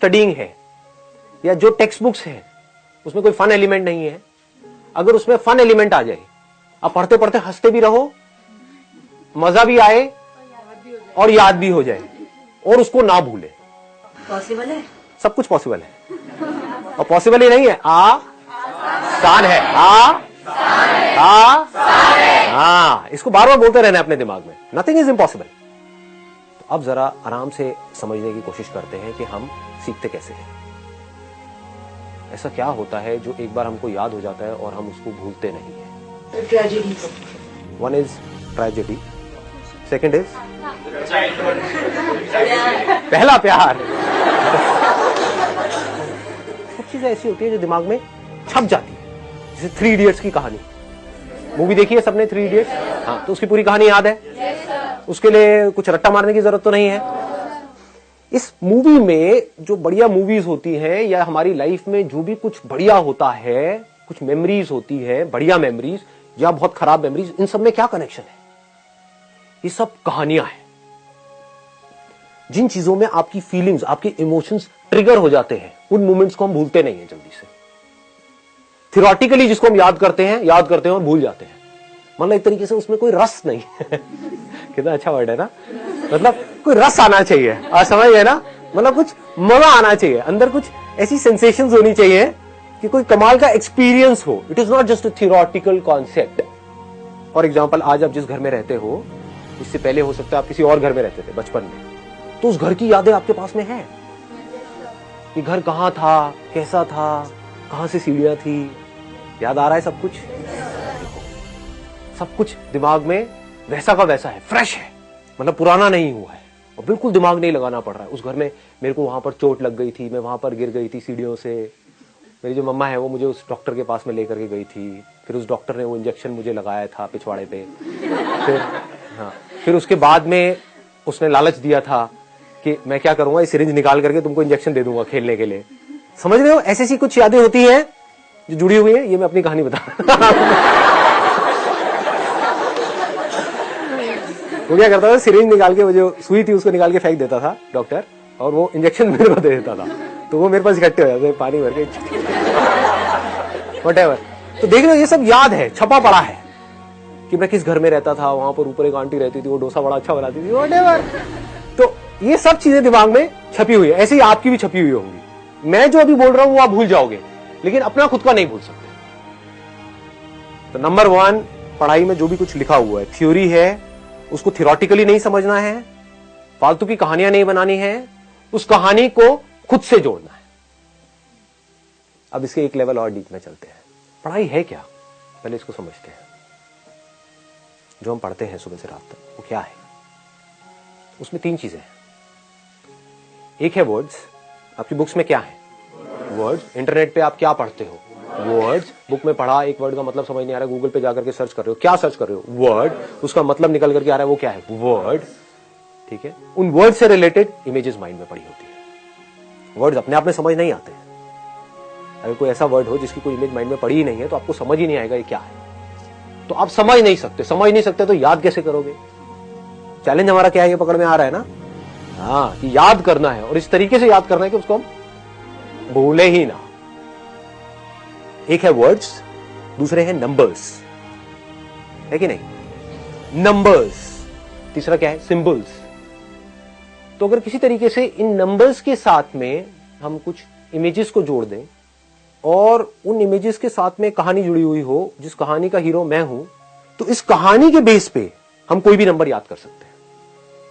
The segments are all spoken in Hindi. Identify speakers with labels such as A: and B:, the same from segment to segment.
A: स्टडीइंग है या जो टेक्स्ट बुक्स है उसमें कोई फन एलिमेंट नहीं है, अगर उसमें फन एलिमेंट आ जाए, आप पढ़ते पढ़ते हंसते भी रहो, मजा भी आए और याद भी हो जाए और उसको ना भूले,
B: पॉसिबल है?
A: सब कुछ पॉसिबल है। और पॉसिबल ही नहीं है, आसान है, इसको बार बार बोलते रहना अपने दिमाग में, नथिंग इज इम्पॉसिबल। तो अब जरा आराम से समझने की कोशिश करते हैं कि हम सीखते कैसे हैं। ऐसा क्या होता है जो एक बार हमको याद हो जाता है और हम उसको भूलते नहीं है?
B: Tragedy.
A: One is tragedy, second is पहला प्यार। सब चीजें ऐसी होती है जो दिमाग में छप जाती है, जैसे 3 इडियट्स की कहानी। मूवी देखी है सबने 3 इडियट्स? हाँ, तो उसकी पूरी कहानी याद है? उसके लिए कुछ रट्टा मारने की जरूरत तो नहीं है। इस मूवी में जो बढ़िया मूवीज होती हैं या हमारी लाइफ में जो भी कुछ बढ़िया होता है, कुछ मेमोरीज होती है, बढ़िया मेमोरीज या बहुत खराब मेमोरीज, इन सब में क्या कनेक्शन है? ये सब कहानियां हैं। जिन चीजों में आपकी फीलिंग्स, आपके इमोशंस ट्रिगर हो जाते हैं, उन मोमेंट्स को हम भूलते नहीं हैं जल्दी से। थियोरेटिकली जिसको हम याद करते हैं और भूल जाते हैं। मतलब एक तरीके से उसमें कोई रस नहीं है। कितना अच्छा वर्ड है ना, मतलब कोई रस आना चाहिए, आप समझ गए ना, मतलब कुछ मजा आना चाहिए, अंदर कुछ ऐसी सेंसेशंस होनी चाहिए कि कोई कमाल का एक्सपीरियंस हो। It is not just a theoretical concept. For example, आज आप जिस घर में रहते हो, इससे पहले हो सकता है आप किसी और घर में रहते थे बचपन में, तो उस घर की यादें आपके पास में है कि घर कहां था, कैसा था, कहां से सीढ़ियां थी, याद आ रहा है सब कुछ? सब कुछ दिमाग में वैसा का वैसा है, फ्रेश है, मतलब पुराना नहीं हुआ है और बिल्कुल दिमाग नहीं लगाना पड़ रहा है। उस घर में मेरे को वहां पर चोट लग गई थी, मैं वहां पर गिर गई थी सीढ़ियों से, मेरी जो मम्मा है वो मुझे उस डॉक्टर के पास में लेकर के गई थी, फिर उस डॉक्टर ने वो इंजेक्शन मुझे लगाया था पिछवाड़े पे, फिर उसके बाद में उसने लालच दिया था कि मैं क्या करूंगा, इस सिरिंज निकाल करके तुमको इंजेक्शन दे दूंगा खेलने के लिए। समझ रहे हो? ऐसी सी कुछ यादें होती हैं जो जुड़ी हुई है। ये मैं अपनी कहानी बता वो क्या करता था, सिरिंज निकाल के, वो जो सुई थी उसको निकाल के फेंक देता था डॉक्टर, और वो इंजेक्शन मेरे को दे देता था, तो वो मेरे पास इकट्ठे हो जाते पानी भर के, व्हाटएवर। तो देख लो, ये सब याद है, छपा पड़ा है कि मैं किस घर में रहता था, वहां पर ऊपर एक आंटी रहती थी, वो डोसा बड़ा अच्छा बनाती थी, व्हाटएवर। तो ये सब चीजें दिमाग में छपी हुई है, ऐसे ही आपकी भी छपी हुई होंगी। मैं जो अभी बोल रहा हूं वो आप भूल जाओगे, लेकिन अपना खुद का नहीं भूल सकते। तो नंबर 1, पढ़ाई में जो भी कुछ लिखा हुआ है, थ्योरी है, उसको थियोरेटिकली नहीं समझना है, फालतू की कहानियां नहीं बनानी है, उस कहानी को खुद से जोड़ना है। अब इसके एक लेवल और डीप में चलते हैं। पढ़ाई है क्या, पहले इसको समझते हैं। जो हम पढ़ते हैं सुबह से रात तक, वो क्या है? उसमें 3 चीजें हैं। एक है वर्ड्स, आपकी बुक्स में क्या है? वर्ड्स। इंटरनेट पे आप क्या पढ़ते हो? वर्ड्स। बुक में पढ़ा, एक वर्ड का मतलब समझ नहीं आ रहा है, गूगल पे जाकर के सर्च कर रहे हो, क्या सर्च कर रहे हो? वर्ड। उसका मतलब निकल करके आ रहा है, वो क्या है? वर्ड। ठीक है, उन वर्ड से रिलेटेड इमेजेस माइंड में पड़ी होती है। वर्ड्स अपने आप में समझ नहीं आते हैं। अगर कोई ऐसा वर्ड हो जिसकी कोई इमेज माइंड में पड़ी ही नहीं है, तो आपको समझ ही नहीं आएगा ये क्या है। तो आप समझ नहीं सकते तो याद कैसे करोगे? चैलेंज हमारा क्या है, ये पकड़ में आ रहा है ना? हाँ, कि याद करना है, और इस तरीके से याद करना है कि उसको हम भूले ही ना। एक है वर्ड्स, दूसरे हैं नंबर्स, है कि नहीं? नंबर्स। तीसरा क्या है? सिंबल्स। तो अगर किसी तरीके से इन नंबर्स के साथ में हम कुछ इमेजेस को जोड़ दें और उन इमेजेस के साथ में कहानी जुड़ी हुई हो, जिस कहानी का हीरो मैं हूं, तो इस कहानी के बेस पे हम कोई भी नंबर याद कर सकते हैं।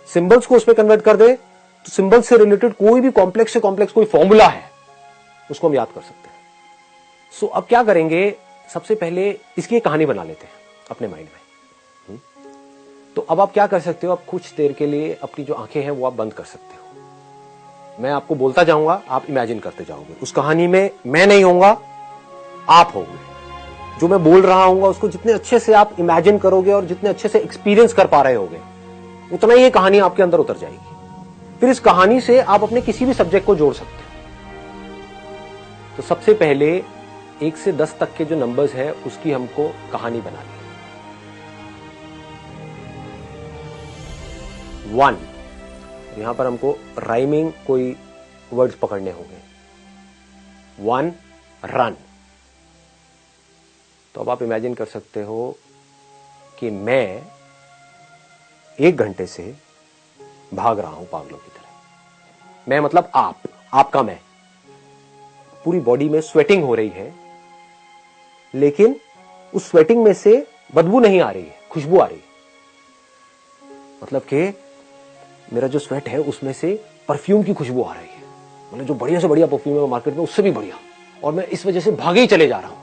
A: सिंबल्स को उसमें कन्वर्ट कर दे तो सिंबल्स से रिलेटेड कोई भी कॉम्प्लेक्स से कॉम्प्लेक्स कोई फॉर्मूला है, उसको हम याद कर सकते हैं। सो अब क्या करेंगे, सबसे पहले इसकी एक कहानी बना लेते हैं अपने माइंड में। तो अब आप क्या कर सकते हो, आप कुछ देर के लिए अपनी जो आंखें हैं वो आप बंद कर सकते हो। मैं आपको बोलता जाऊंगा, आप इमेजिन करते जाओगे। उस कहानी में मैं नहीं होऊंगा, आप होंगे। जो मैं बोल रहा हूंगा उसको जितने अच्छे से आप इमेजिन करोगे और जितने अच्छे से एक्सपीरियंस कर पा रहे होगे, उतना ही ये कहानी आपके अंदर उतर जाएगी। फिर इस कहानी से आप अपने किसी भी सब्जेक्ट को जोड़ सकते हो। तो सबसे पहले 1 से 10 तक के जो नंबर्स है उसकी हमको कहानी बनानी है। 1, यहां पर हमको राइमिंग कोई वर्ड्स पकड़ने होंगे। 1 रन। तो अब आप इमेजिन कर सकते हो कि मैं 1 घंटे से भाग रहा हूं पागलों की तरह। मैं मतलब आपका मैं। पूरी बॉडी में स्वेटिंग हो रही है, लेकिन उस स्वेटिंग में से बदबू नहीं आ रही है, खुशबू आ रही है। मतलब कि मेरा जो स्वेट है उसमें से परफ्यूम की खुशबू आ रही है। मतलब जो बढ़िया से बढ़िया परफ्यूम है मार्केट में, उससे भी बढ़िया। और मैं इस वजह से भागे ही चले जा रहा हूं,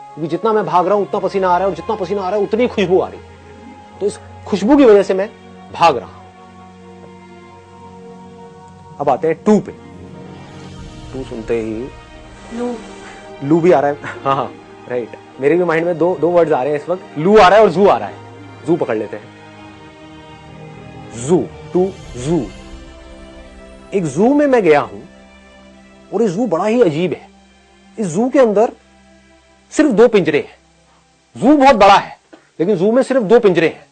A: क्योंकि जितना मैं भाग रहा हूं उतना पसीना आ रहा है, और जितना पसीना आ रहा है उतनी खुशबू आ रही है। तो इस खुशबू की वजह से मैं भाग रहा हूं। अब आते हैं 2 पे। 2 सुनते ही लू भी आ रहा है। हाँ, राइट। मेरे भी माइंड में दो वर्ड्स आ रहे हैं इस वक्त, लू आ रहा है और जू आ रहा है। जू पकड़ लेते हैं। जू, टू जू। एक जू में मैं गया हूं, और ये जू बड़ा ही अजीब है। इस जू के अंदर सिर्फ 2 पिंजरे हैं। जू बहुत बड़ा है, लेकिन जू में सिर्फ 2 पिंजरे हैं।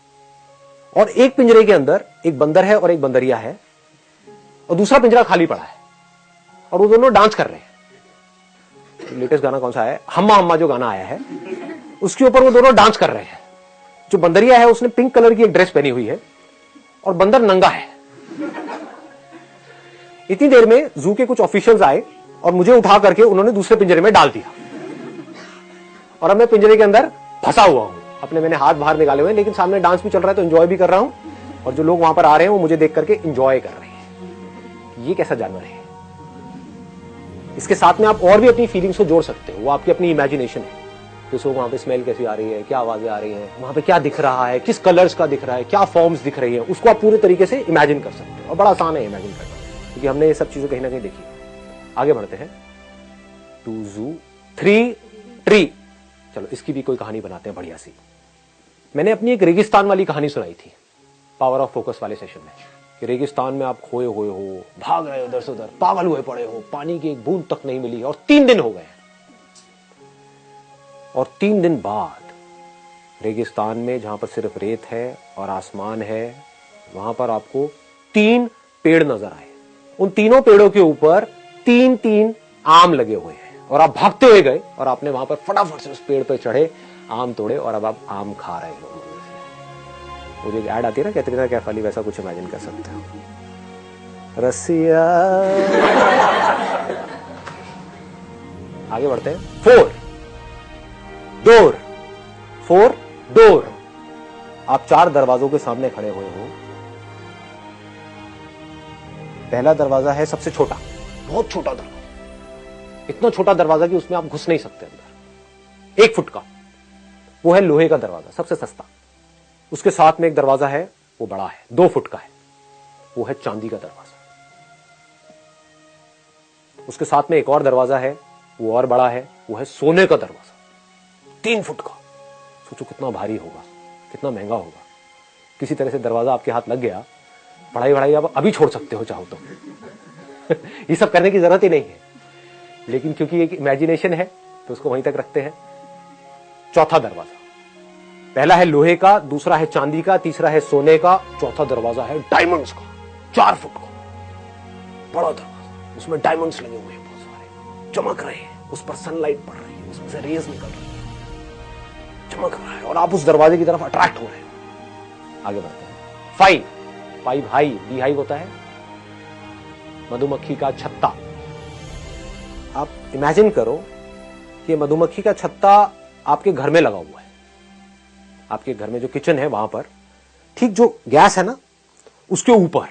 A: और एक पिंजरे के अंदर एक बंदर है और एक बंदरिया है, और दूसरा पिंजरा खाली पड़ा है, और वो दोनों डांस कर रहे हैं। लेटेस्ट गाना कौन सा है, हम्मा हम्मा जो गाना आया है, उसके ऊपर वो दोनों डांस कर रहे हैं। जो बंदरिया है उसने पिंक कलर की एक ड्रेस पहनी हुई है, और बंदर नंगा है। इतनी देर में जू के कुछ ऑफिशियल्स आए और मुझे उठा करके उन्होंने दूसरे पिंजरे में डाल दिया, और अब मैं पिंजरे के अंदर फंसा हुआ हूं। अपने मैंने हाथ बाहर निकाले हुए हैं, लेकिन सामने डांस भी चल रहा है तो एंजॉय भी कर रहा हूं, और जो लोग वहां पर आ रहे हैं वो मुझे देख करके एंजॉय कर रहे हैं। ये कैसा जानवर है? इसके साथ में आप और भी अपनी फीलिंग्स को जोड़ सकते हो। वो आपकी अपनी इमेजिनेशन है कि उसको वहां पे स्मेल कैसी आ रही है, क्या आवाजें आ रही हैं, वहां पे क्या दिख रहा है, किस कलर्स का दिख रहा है, क्या फॉर्म्स दिख रही है, उसको आप पूरे तरीके से इमेजिन कर सकते हो। और बड़ा आसान है इमेजिन करना, क्योंकि हमने ये सब चीजें कहीं ना कहीं देखी। आगे बढ़ते हैं। 2 जू, 3 ट्री। चलो इसकी भी कोई कहानी बनाते हैं बढ़िया सी। मैंने अपनी एक रेगिस्तान वाली कहानी सुनाई थी पावर ऑफ फोकस वाले सेशन में, कि रेगिस्तान में आप खोए हुए हो, भाग रहे हो इधर से उधर, पागल हुए पड़े हो, पानी की एक बूंद तक नहीं मिली, और 3 दिन हो गए। और 3 दिन बाद रेगिस्तान में, जहां पर सिर्फ रेत है और आसमान है, वहां पर आपको 3 पेड़ नजर आए। उन तीनों पेड़ों के ऊपर 3-3 आम लगे हुए हैं, और आप भागते हुए गए और आपने वहां पर फटाफट से उस पेड़ पर चढ़े, आम तोड़े, और अब आप आम खा रहे हो। वो जो ऐड आती है ना कैटरीना कैफ वाली, वैसा कुछ इमेजिन कर सकते हो। रसिया। आगे बढ़ते हैं। 4 डोर। 4 डोर। आप 4 दरवाजों के सामने खड़े हुए हो। पहला दरवाजा है सबसे छोटा, बहुत छोटा दरवाजा, इतना छोटा दरवाजा कि उसमें आप घुस नहीं सकते अंदर, 1 फुट का। वो है लोहे का दरवाजा, सबसे सस्ता। उसके साथ में एक दरवाजा है, वो बड़ा है, 2 फुट का है, वो है चांदी का दरवाजा। उसके साथ में एक और दरवाजा है, वो और बड़ा है, वो है सोने का दरवाजा, 3 फुट का। सोचो कितना भारी होगा, कितना महंगा होगा। किसी तरह से दरवाजा आपके हाथ लग गया, पढ़ाई आप अभी छोड़ सकते हो चाहो तो। ये सब करने की जरूरत ही नहीं है, लेकिन क्योंकि एक इमेजिनेशन है तो उसको वहीं तक रखते हैं। चौथा दरवाजा, पहला है लोहे का, दूसरा है चांदी का, तीसरा है सोने का, चौथा दरवाजा है डायमंड्स का, 4 फुट का बड़ा दरवाजा। उसमें डायमंड्स लगे हुए हैं, बहुत सारे चमक रहे हैं, उस पर सनलाइट पड़ रही है, उसमें से रेज निकल रही है, चमक रहा है, और आप उस दरवाजे की तरफ अट्रैक्ट हो रहे हैं। आगे बढ़ते हैं। 5 हाई, बी हाई होता है मधुमक्खी का छत्ता। आप इमेजिन करो कि मधुमक्खी का छत्ता आपके घर में लगा हुआ है। आपके घर में जो किचन है वहां पर, ठीक जो गैस है ना, उसके ऊपर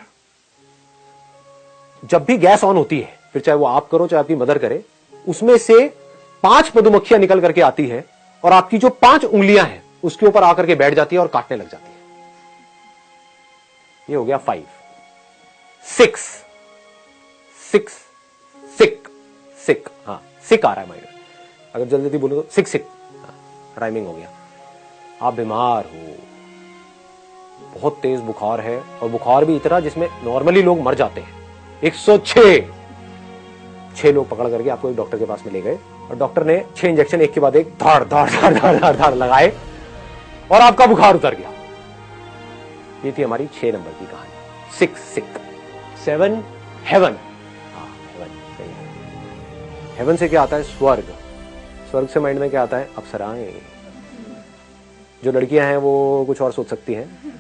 A: जब भी गैस ऑन होती है, फिर चाहे वो आप करो चाहे आपकी मदर करे, उसमें से 5 मधुमक्खियां निकल करके आती है, और आपकी जो 5 उंगलियां हैं उसके ऊपर आकर के बैठ जाती है और काटने लग जाती है। ये हो गया 5। 6 सिक, हाँ सिक आ रहा है माइंड में, अगर जल्दी जल्दी बोलो तो सिक, राइमिंग हो गया। आप बीमार हो, बहुत तेज बुखार है, और बुखार भी इतना जिसमें नॉर्मली लोग मर जाते हैं। 106 लोग पकड़ करके आपको एक डॉक्टर के पास में ले गए, और डॉक्टर ने 6 इंजेक्शन एक के बाद एक धाड़ धाड़ धाड़ धाड़ धाड़ धाड़ लगाए, और आपका बुखार उतर गया। ये थी हमारी 6 नंबर की कहानी, 6 सिक। 7 हेवन, हाँ हेवन। हेवन से क्या आता है? स्वर्ग। स्वर्ग से माइंड में क्या आता है? अप्सराएं। जो लड़कियां हैं वो कुछ और सोच सकती हैं।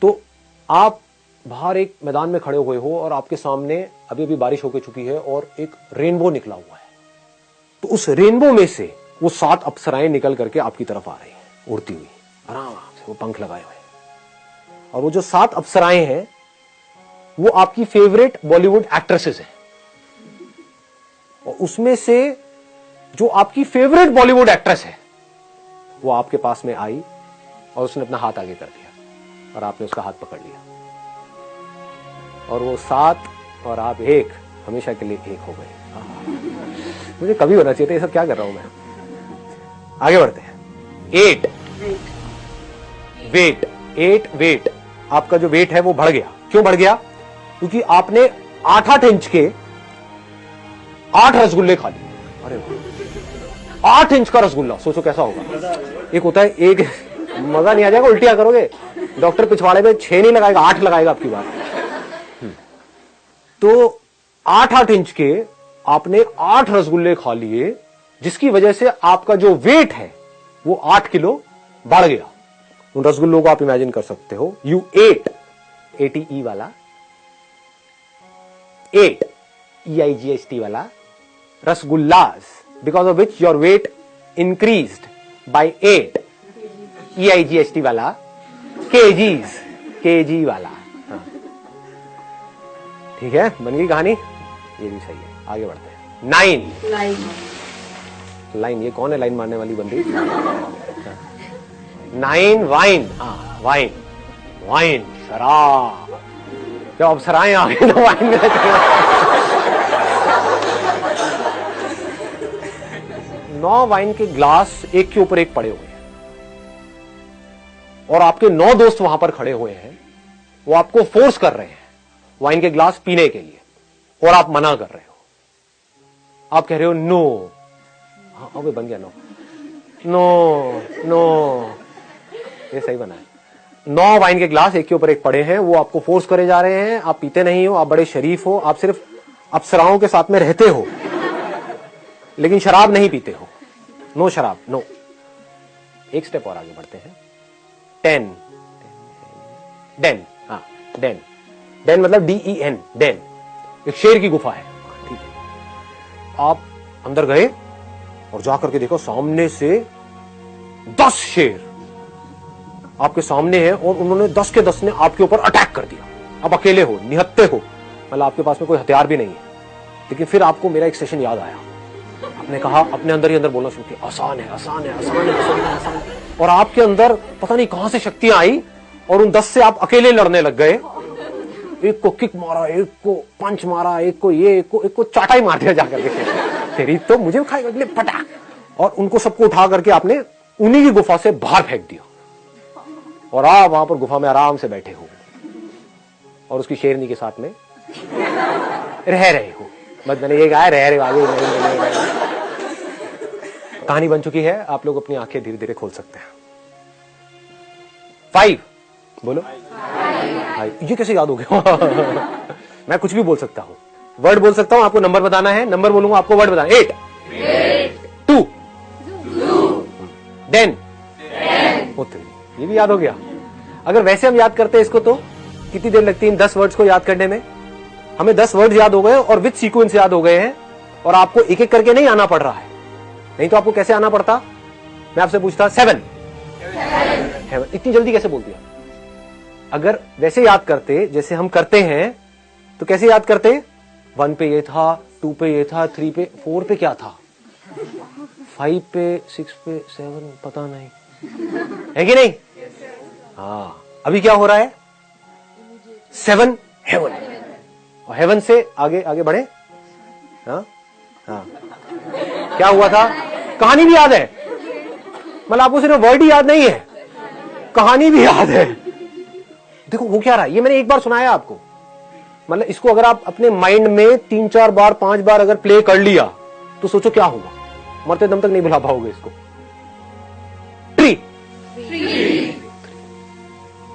A: तो आप बाहर एक मैदान में खड़े हुए हो और आपके सामने अभी अभी बारिश होकर चुकी है और एक रेनबो निकला हुआ है। तो उस रेनबो में से वो 7 अप्सराएं निकल करके आपकी तरफ आ रही हैं, उड़ती हुई, आराम से, वो पंख लगाए हुए। और वो जो 7 अप्सराएं हैं वो आपकी फेवरेट बॉलीवुड एक्ट्रेसेस हैं। और उसमें से जो आपकी फेवरेट बॉलीवुड एक्ट्रेस है वो आपके पास में आई और उसने अपना हाथ आगे कर दिया और आपने उसका हाथ पकड़ लिया। और वो 7 और आप 1 हमेशा के लिए 1 हो गए। मुझे कभी होना चाहिए था। ये सब क्या कर रहा हूं मैं? आगे बढ़ते हैं। 8 वेट। आपका जो वेट है वो बढ़ गया। क्यों बढ़ गया? क्योंकि आपने 8-8 इंच के 8 रसगुल्ले खा लिए। अरे 8 इंच का रसगुल्ला, सोचो कैसा होगा। एक होता है एक, मजा नहीं आ जाएगा, उल्टियां करोगे। डॉक्टर पिछवाड़े में 6 नहीं लगाएगा, 8 लगाएगा आपकी बात। तो 8-8 इंच के आपने 8 रसगुल्ले खा लिए, जिसकी वजह से आपका जो वेट है वो 8 किलो बढ़ गया। उन रसगुल्लों को आप इमेजिन कर सकते हो। यू एट, ATE वाला, 8 EIGHT वाला rasgullas, because of which your weight increased by 8 EIGHT वाला kgs, KG वाला। हाँ। ठीक है, बन गई कहानी। ये भी सही है। आगे बढ़ते हैं। 9 लाइन। ये कौन है लाइन मारने वाली बंदी? 9 वाइन। हाँ, वाइन शराब। जब अप्सराएं आ गई तो वाइन में 9 वाइन के ग्लास एक के ऊपर एक पड़े हुए हैं और आपके 9 दोस्त वहां पर खड़े हुए हैं। वो आपको फोर्स कर रहे हैं वाइन के ग्लास पीने के लिए और आप मना कर रहे हो। आप कह रहे हो नो। हाँ, अबे बन गया नो। ये सही बना है। 9 वाइन के ग्लास एक के ऊपर एक पड़े हैं, वो आपको फोर्स करे जा रहे हैं। आप पीते नहीं हो, आप बड़े शरीफ हो, आप सिर्फ अप्सराओं के साथ में रहते हो, लेकिन शराब नहीं पीते हो। नो शराब, नो। एक स्टेप और आगे बढ़ते हैं। 10 डेन। हाँ, डेन मतलब DEN, डेन। एक शेर की गुफा है। ठीक है, आप अंदर गए और जाकर के देखो सामने से 10 शेर आपके सामने हैं और उन्होंने 10 के 10 ने आपके ऊपर अटैक कर दिया। आप अकेले हो, निहत्ते हो, मतलब आपके पास में कोई हथियार भी नहीं है। लेकिन फिर आपको मेरा एक सेशन याद आया। आपने कहा, अपने अंदर ही अंदर बोलना शुरू किया, आसान है, आसान है, आसान है, आसान है, आसान है। और आपके अंदर पता नहीं कहां से शक्तियां आई और उन 10 से आप अकेले लड़ने लग गए। एक को किक मारा, एक को पंच मारा, एक को ये, एक को चाटा ही मार दिया जाकर के। तेरी तो मुझे खाएगा फटाक। और उनको सबको उठा करके आपने उन्हीं की गुफा से बाहर फेंक दिया और आप वहां पर गुफा में आराम से बैठे हो और उसकी शेरनी के साथ में रह रहे हो। बस मैंने ये कहा, रह रहे आगे। कहानी बन चुकी है। आप लोग अपनी आंखें धीरे धीरे खोल सकते हैं। 5 बोलो। 5 ये कैसे याद हो गया? मैं कुछ भी बोल सकता हूं, वर्ड बोल सकता हूं, आपको नंबर बताना है। नंबर बोलूंगा, आपको वर्ड बताना। 8 2 10 ये भी याद हो गया। अगर वैसे हम याद करते हैं इसको तो कितनी देर लगती है इन 10 वर्ड्स को याद करने में? हमें 10 वर्ड्स याद हो गए और विद सीक्वेंस याद हो गए हैं और आपको एक एक करके नहीं आना पड़ रहा है। नहीं तो आपको कैसे आना पड़ता? मैं आपसे पूछता 7 इतनी जल्दी कैसे बोल दिया? अगर वैसे याद करते जैसे हम करते हैं तो कैसे याद करते? 1 पे ये था, 2 पे ये था, 3 पे, 4 पे क्या था, 5 पे, 6 पे, 7 पता नहीं है कि नहीं? हाँ, अभी क्या हो रहा है? 7 हेवन। और हेवन से आगे आगे बढ़े। हाँ हाँ, क्या हुआ था? कहानी भी याद है, मतलब आपको सिर्फ वर्ड ही याद नहीं है, कहानी भी याद है। देखो वो क्या रहा है, ये मैंने एक बार सुनाया आपको। मतलब इसको अगर आप अपने माइंड में 3-4 बार 5 बार अगर प्ले कर लिया तो सोचो क्या होगा। मरते दम तक नहीं भुला पाओगे इसको। ट्री।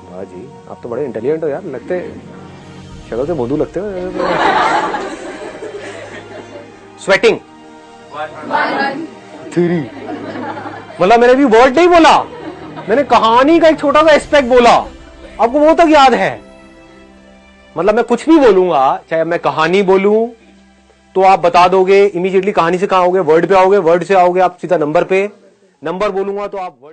A: वाह जी, आप तो बड़े इंटेलिजेंट हो यार, लगते शक्ल से भोंदू लगते हो। स्वेटिंग। 3। मतलब मैंने भी वर्ड नहीं बोला, मैंने कहानी का एक छोटा सा एस्पेक्ट बोला, आपको वो तक याद है। मतलब मैं कुछ भी बोलूंगा, चाहे मैं कहानी बोलूं तो आप बता दोगे इमीडिएटली, कहानी से कहां आओगे, वर्ड पे आओगे, वर्ड से आओगे आप सीधा नंबर पे, नंबर बोलूंगा तो आप वर्ड